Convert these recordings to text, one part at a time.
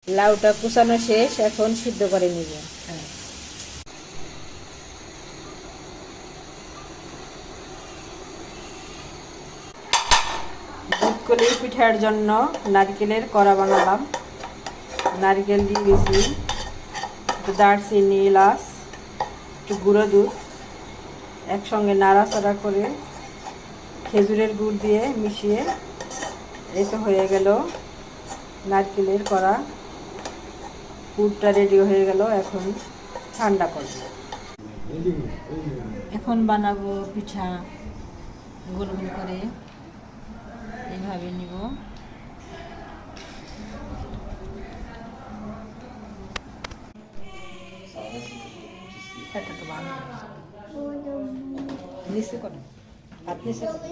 লাউটা কুচানো শেষ, এখন সিদ্ধ করে নিব। দুধকলি পিঠার জন্য নারকেলের কড়া বানালাম। নারকেল দিয়ে দিয়েছি, একটু দারচিনি, এলাচ, একটু গুঁড়ো দুধ একসঙ্গে নাড়াচাড়া করে খেজুরের গুড় দিয়ে মিশিয়ে এই তো হয়ে গেল নারকেলের কড়া। পুরটা রেডি হয়ে গেল, এখন ঠান্ডা করব। এখন বানাবো পিঠা। গোল গোল করে এইভাবে নিব। এটা তো বানাবো নিচে করো, হাত নিচে করো।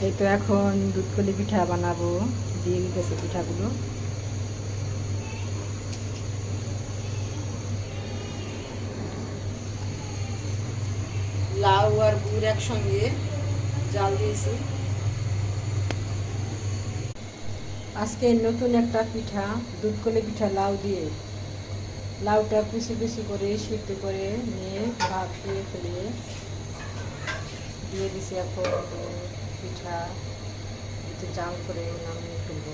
এই তো এখন দুধকলি পিঠা বানাবো, দিয়ে গেছে পিঠাগুলো। লাউ আর গুড় একসঙ্গে জাল দিয়েছি। আজকে নতুন একটা পিঠা, দুধকলি পিঠা লাউ দিয়ে। লাউটা কুচি কুচি করে সিদ্ধ করে নিয়ে ভাপ দিয়ে ফেলিয়ে দিয়ে দিছি। এখন পিঠা একটু জাল করে নামিয়ে ফেলবো।